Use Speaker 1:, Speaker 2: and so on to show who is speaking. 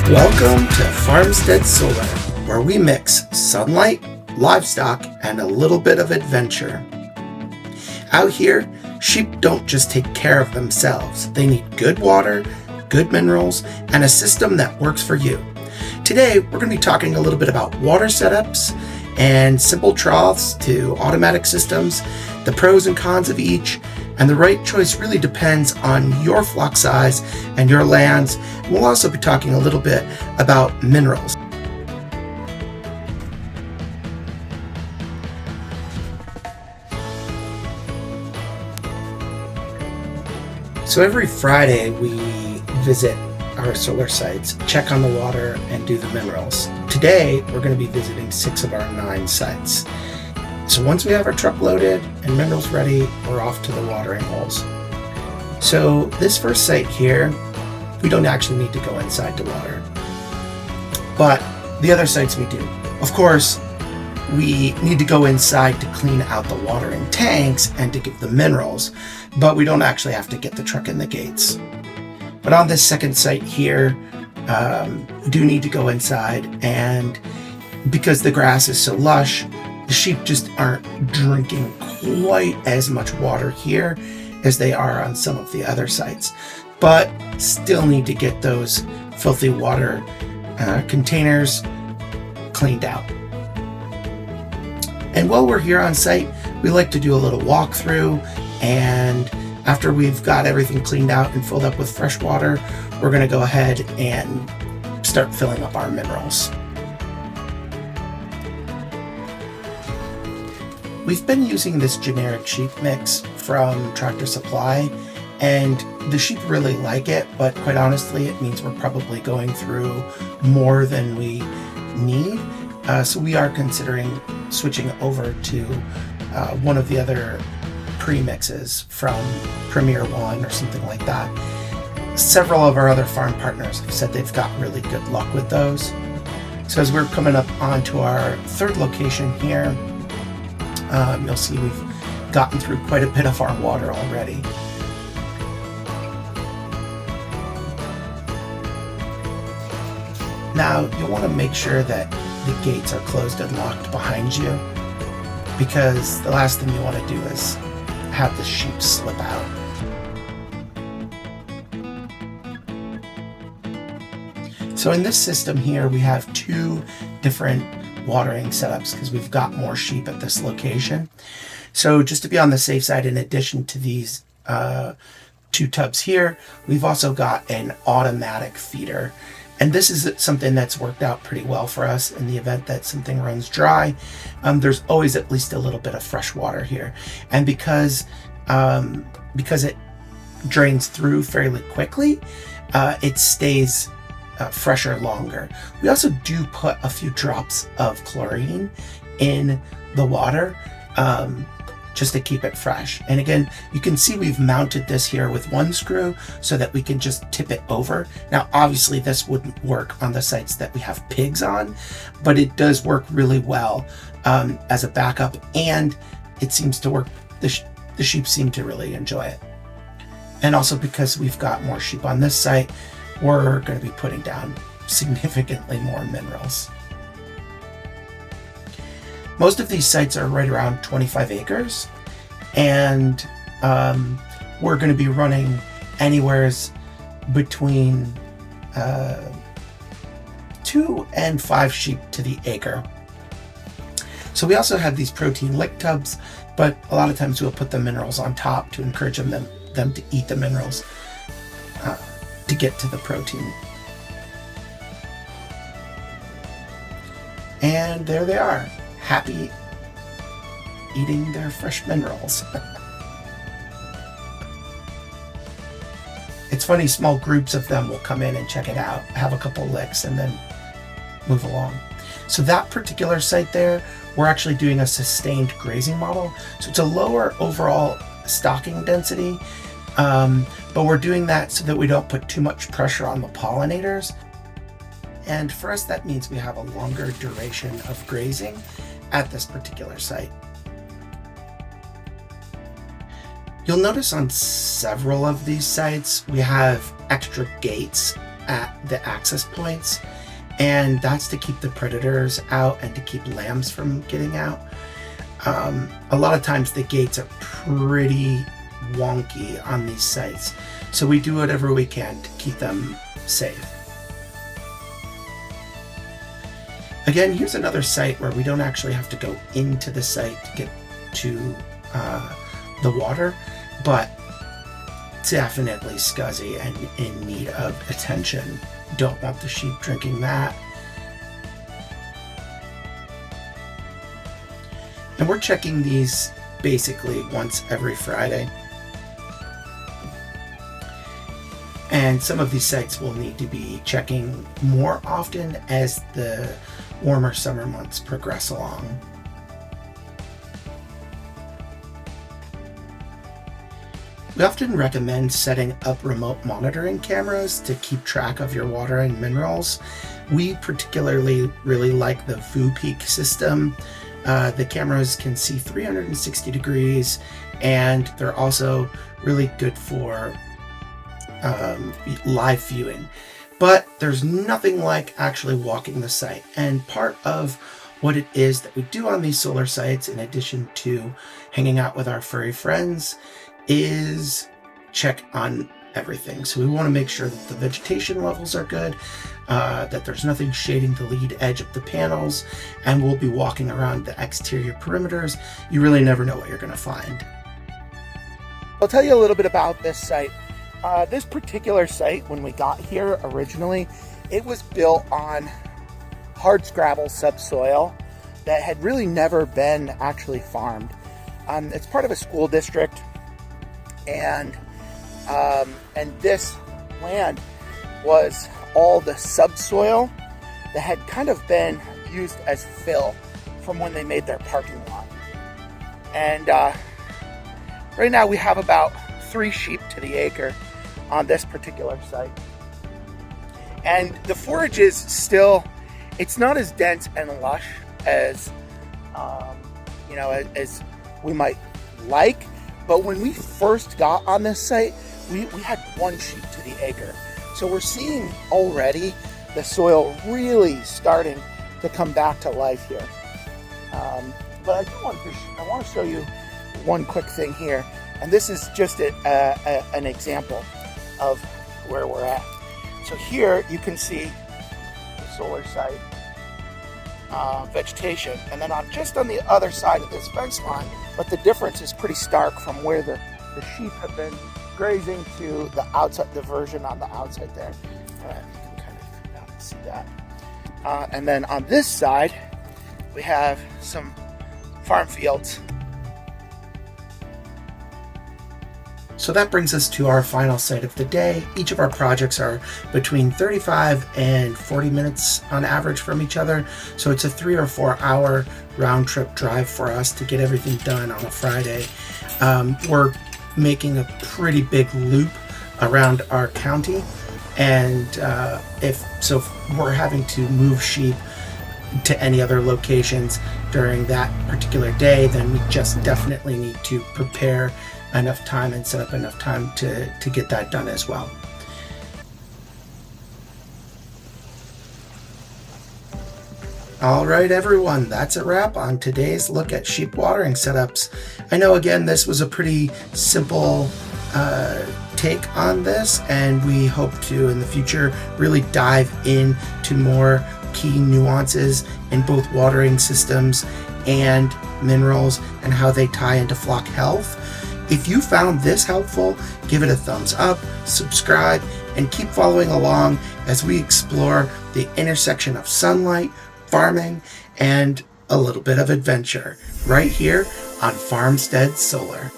Speaker 1: Welcome to Farmstead Solar, where we mix sunlight, livestock, and a little bit of adventure. Out here, sheep don't just take care of themselves. They need good water, good minerals, and a system that works for you. Today, we're going to be talking a little bit about water setups and simple troughs to automatic systems, the pros and cons of each, and the right choice really depends on your flock size and your lands. We'll also be talking a little bit about minerals. So every Friday we visit our solar sites, check on the water, and do the minerals. Today we're going to be visiting 6 of our 9 sites. So once we have our truck loaded and minerals ready, we're off to the watering holes. So this first site here, we don't actually need to go inside to water, but the other sites we do. Of course, we need to go inside to clean out the watering tanks and to give the minerals, but we don't actually have to get the truck in the gates. But on this second site here, we do need to go inside, and because the grass is so lush, the sheep just aren't drinking quite as much water here as they are on some of the other sites, but still need to get those filthy water containers cleaned out. And while we're here on site, we like to do a little walkthrough, and after we've got everything cleaned out and filled up with fresh water, we're going to go ahead and start filling up our minerals. We've been using this generic sheep mix from Tractor Supply, and the sheep really like it, but quite honestly, it means we're probably going through more than we need. So we are considering switching over to one of the other pre-mixes from Premier One or something like that. Several of our other farm partners have said they've got really good luck with those. So as we're coming up onto our third location here, you'll see we've gotten through quite a bit of our water already. Now, you'll want to make sure that the gates are closed and locked behind you, because the last thing you want to do is have the sheep slip out. So in this system here, we have 2 different watering setups because we've got more sheep at this location. So just to be on the safe side, in addition to these 2 tubs here, we've also got an automatic feeder. And this is something that's worked out pretty well for us in the event that something runs dry. There's always at least a little bit of fresh water here. And because it drains through fairly quickly, it stays fresher longer. We also do put a few drops of chlorine in the water just to keep it fresh. And again, you can see we've mounted this here with 1 screw so that we can just tip it over. Now, obviously this wouldn't work on the sites that we have pigs on, but it does work really well as a backup, and it seems to work. The sheep seem to really enjoy it. And also because we've got more sheep on this site, we're going to be putting down significantly more minerals. Most of these sites are right around 25 acres, and we're going to be running anywhere between 2 and 5 sheep to the acre. So we also have these protein lick tubs, but a lot of times we'll put the minerals on top to encourage them to eat the minerals to get to the protein. And there they are, happy eating their fresh minerals. It's funny, small groups of them will come in and check it out, have a couple licks, and then move along. So that particular site there, we're actually doing a sustained grazing model. So it's a lower overall stocking density, but we're doing that so that we don't put too much pressure on the pollinators. And for us, that means we have a longer duration of grazing at this particular site. You'll notice on several of these sites, we have extra gates at the access points, and that's to keep the predators out and to keep lambs from getting out. A lot of times the gates are pretty wonky on these sites, so we do whatever we can to keep them safe. Again, here's another site where we don't actually have to go into the site to get to the water, but definitely scuzzy and in need of attention. Don't want the sheep drinking that. And we're checking these basically once every Friday. And some of these sites will need to be checking more often as the warmer summer months progress along. We often recommend setting up remote monitoring cameras to keep track of your water and minerals. We particularly really like the VuPeak system. The cameras can see 360 degrees, and they're also really good for live viewing. But there's nothing like actually walking the site. And part of what it is that we do on these solar sites, in addition to hanging out with our furry friends, is check on everything. So we want to make sure that the vegetation levels are good, that there's nothing shading the lead edge of the panels, and we'll be walking around the exterior perimeters. You really never know what you're going to find. I'll tell you a little bit about this site. This particular site, when we got here originally, it was built on hardscrabble subsoil that had really never been actually farmed. It's part of a school district, and this land was all the subsoil that had kind of been used as fill from when they made their parking lot. And right now we have about 3 sheep to the acre on this particular site. And the forage is still, it's not as dense and lush as, as we might like. But when we first got on this site, we had 1 sheep to the acre. So we're seeing already the soil really starting to come back to life here. But I want to show you one quick thing here. And this is just an example of where we're at. So here you can see the solar site vegetation, and then just on the other side of this fence line, but the difference is pretty stark from where the sheep have been grazing to the outside, the version on the outside there. You can kind of see that. And then on this side, we have some farm fields. So that brings us to our final site of the day. Each of our projects are between 35 and 40 minutes on average from each other. So it's a 3 or 4 hour round trip drive for us to get everything done on a Friday. We're making a pretty big loop around our county. And if we're having to move sheep to any other locations during that particular day, then we just definitely need to prepare enough time and set up enough time to get that done as well. All right, everyone, that's a wrap on today's look at sheep watering setups. I know, again, this was a pretty simple take on this, and we hope to, in the future, really dive into more key nuances in both watering systems and minerals and how they tie into flock health. If you found this helpful, give it a thumbs up, subscribe, and keep following along as we explore the intersection of sunlight, farming, and a little bit of adventure right here on Farmstead Solar.